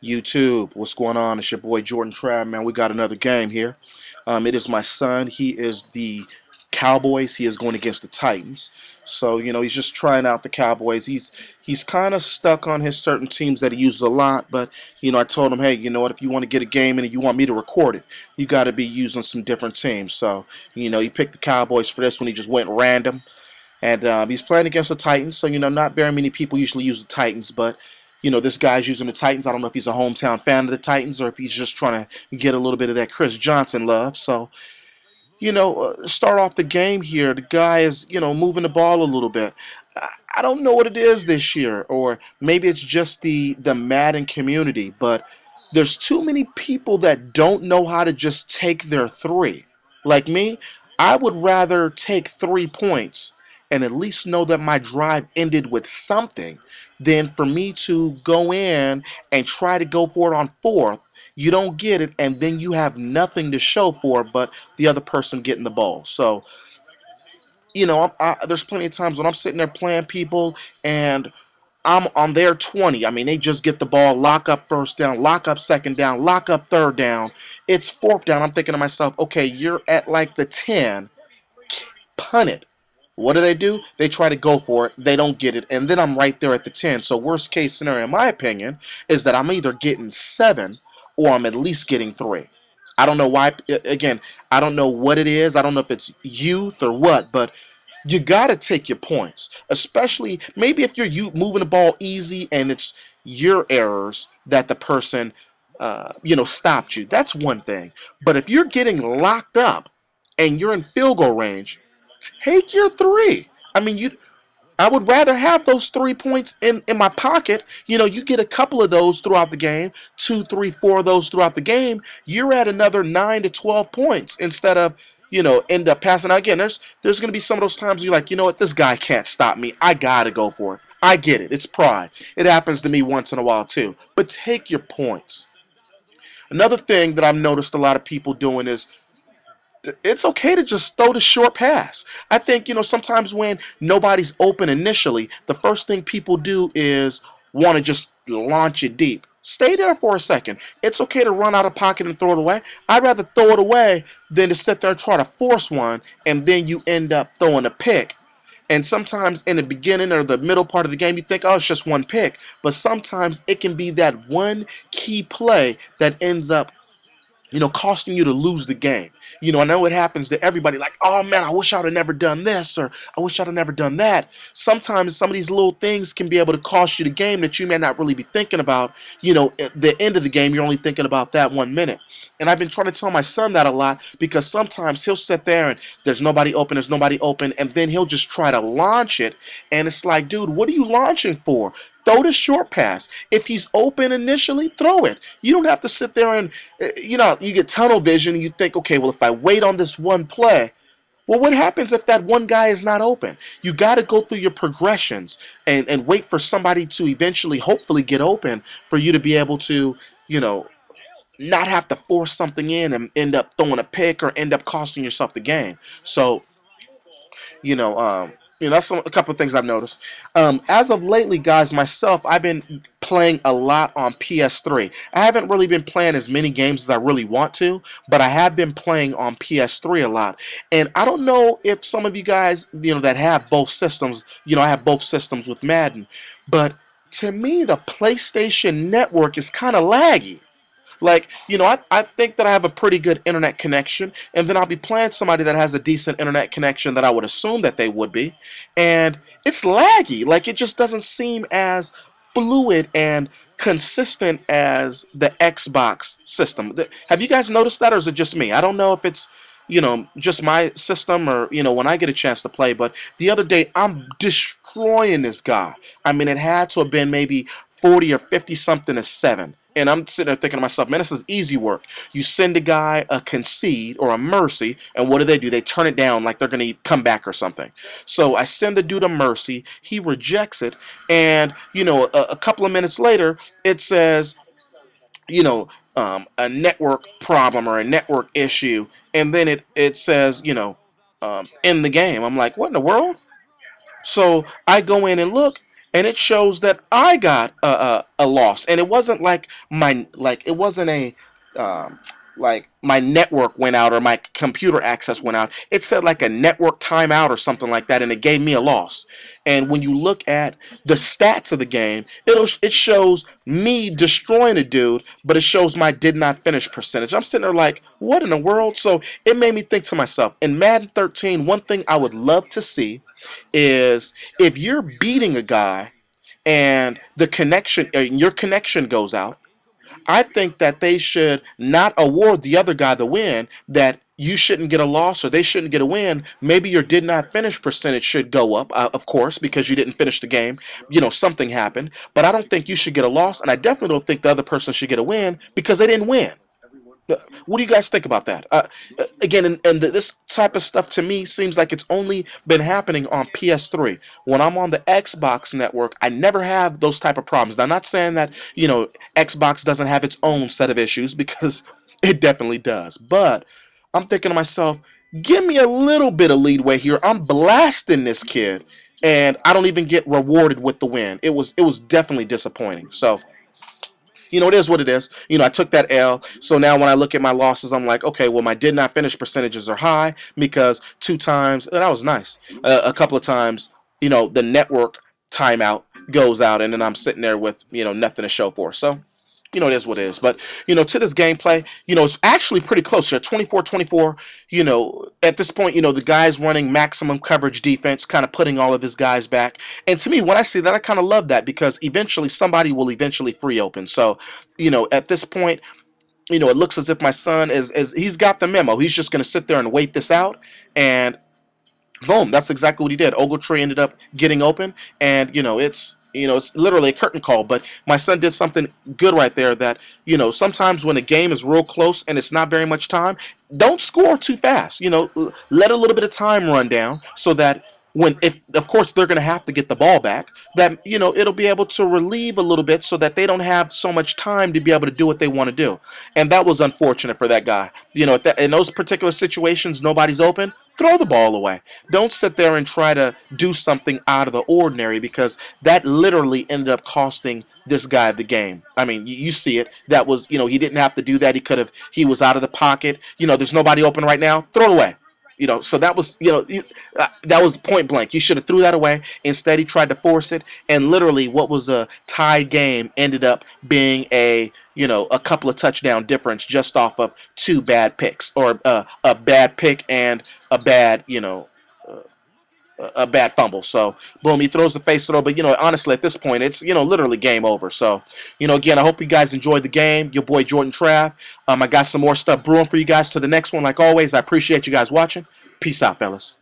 YouTube, what's going on? It's your boy Jordan Trav, man. We got another game here. It is my son. He is the Cowboys. He is going against the Titans. So he's just trying out the Cowboys. He's kind of stuck on his certain teams that he uses a lot. But I told him, hey, you know what? If you want to get a game in and you want me to record it, you got to be using some different teams. So he picked the Cowboys for this one. He just went random. And he's playing against the Titans, so not very many people usually use the Titans, but this guy's using the Titans. I don't know if he's a hometown fan of the Titans or if he's just trying to get a little bit of that Chris Johnson love. So start off the game here. The guy is moving the ball a little bit. I don't know what it is this year, or maybe it's just the Madden community, but there's too many people that don't know how to just take their three. Like me, I would rather take 3 points and at least know that my drive ended with something than for me to go in and try to go for it on fourth. You don't get it, and then you have nothing to show for it but the other person getting the ball. So, there's plenty of times when I'm sitting there playing people and I'm on their 20. I mean, they just get the ball, lock up first down, lock up second down, lock up third down. It's fourth down. I'm thinking to myself, okay, you're at like the 10, punt it. What do? They try to go for it. They don't get it. And then I'm right there at the 10. So worst case scenario, in my opinion, is that I'm either getting 7 or I'm at least getting 3. I don't know why. Again, I don't know what it is. I don't know if it's youth or what, but you got to take your points, especially maybe if you're moving the ball easy and it's your errors that the person, stopped you. That's one thing. But if you're getting locked up and you're in field goal range, take your 3. I mean, I would rather have those 3 points in my pocket. You get a couple of those throughout the game, two, three, four of those throughout the game. You're at another 9 to 12 points instead of end up passing out again. There's going to be some of those times you're like, you know what, this guy can't stop me. I gotta go for it. I get it. It's pride. It happens to me once in a while too. But take your points. Another thing that I've noticed a lot of people doing is it's okay to just throw the short pass. I think, sometimes when nobody's open initially, the first thing people do is want to just launch it deep. Stay there for a second. It's okay to run out of pocket and throw it away. I'd rather throw it away than to sit there and try to force one and then you end up throwing a pick. And sometimes in the beginning or the middle part of the game, you think, oh, it's just one pick. But sometimes it can be that one key play that ends up costing you to lose the game. I know it happens to everybody like, oh man, I wish I would have never done this or I wish I'd have never done that. Sometimes some of these little things can be able to cost you the game that you may not really be thinking about. At the end of the game, you're only thinking about that 1 minute. And I've been trying to tell my son that a lot because sometimes he'll sit there and there's nobody open, and then he'll just try to launch it. And it's like, dude, what are you launching for? Throw the short pass. If he's open initially, throw it. You don't have to sit there and, you get tunnel vision and you think, okay, well, if I wait on this one play, well, what happens if that one guy is not open? You got to go through your progressions and wait for somebody to eventually, hopefully, get open for you to be able to, not have to force something in and end up throwing a pick or end up costing yourself the game. So, you know, um, that's a couple of things I've noticed. As of lately, guys, myself, I've been playing a lot on PS3. I haven't really been playing as many games as I really want to, but I have been playing on PS3 a lot. And I don't know if some of you guys, that have both systems, I have both systems with Madden, but to me, the PlayStation Network is kind of laggy. Like, I think that I have a pretty good internet connection, and then I'll be playing somebody that has a decent internet connection that I would assume that they would be, and it's laggy. Like, it just doesn't seem as fluid and consistent as the Xbox system. Have you guys noticed that, or is it just me? I don't know if it's, just my system or, when I get a chance to play, but the other day, I'm destroying this guy. I mean, it had to have been maybe 40 or 50 something to 7. And I'm sitting there thinking to myself, man, this is easy work. You send a guy a concede or a mercy, and what do? They turn it down like they're going to come back or something. So I send the dude a mercy. He rejects it. And, a couple of minutes later, it says, a network problem or a network issue. And then it says, in the game. I'm like, what in the world? So I go in and look, and it shows that I got a loss, and it wasn't like it wasn't a um, like my network went out or my computer access went out. It said like a network timeout or something like that, and it gave me a loss. And when you look at the stats of the game, it shows me destroying a dude, but it shows my did not finish percentage. I'm sitting there like, what in the world? So it made me think to myself, in Madden 13, one thing I would love to see is if you're beating a guy and your connection goes out, I think that they should not award the other guy the win, that you shouldn't get a loss or they shouldn't get a win. Maybe your did not finish percentage should go up, of course, because you didn't finish the game. Something happened. But I don't think you should get a loss, and I definitely don't think the other person should get a win because they didn't win. What do you guys think about that? Again, this type of stuff to me seems like it's only been happening on PS3. When I'm on the Xbox network, I never have those type of problems. Now, I'm not saying that Xbox doesn't have its own set of issues because it definitely does. But I'm thinking to myself, give me a little bit of leadway here. I'm blasting this kid, and I don't even get rewarded with the win. It was definitely disappointing. So it is what it is. I took that L. So now when I look at my losses, I'm like, okay, well, my did not finish percentages are high because two times, that was nice. A couple of times, the network timeout goes out, and then I'm sitting there with, nothing to show for. So, it is what it is. But, to this gameplay, it's actually pretty close here. 24-24, at this point, the guy's running maximum coverage defense, kind of putting all of his guys back. And to me, when I see that, I kind of love that because eventually somebody will eventually free open. So, at this point, it looks as if my son is he's got the memo. He's just going to sit there and wait this out. And boom, that's exactly what he did. Ogletree ended up getting open, and it's literally a curtain call. But my son did something good right there. That sometimes when a game is real close and it's not very much time, don't score too fast. Let a little bit of time run down so that if of course they're going to have to get the ball back, that it'll be able to relieve a little bit so that they don't have so much time to be able to do what they want to do. And that was unfortunate for that guy. In those particular situations, nobody's open. Throw the ball away. Don't sit there and try to do something out of the ordinary because that literally ended up costing this guy the game. I mean, you see it. That was, he didn't have to do that. He was out of the pocket. There's nobody open right now. Throw it away. So that was, that was point blank. You should have threw that away. Instead, he tried to force it, and literally, what was a tied game ended up being a couple of touchdown difference just off of two bad picks, or a bad pick and a bad, a bad fumble. So, boom, he throws the face throw. But, honestly, at this point, it's, literally game over. So, again, I hope you guys enjoyed the game. Your boy Jordan Trav. I got some more stuff brewing for you guys to the next one. Like always, I appreciate you guys watching. Peace out, fellas.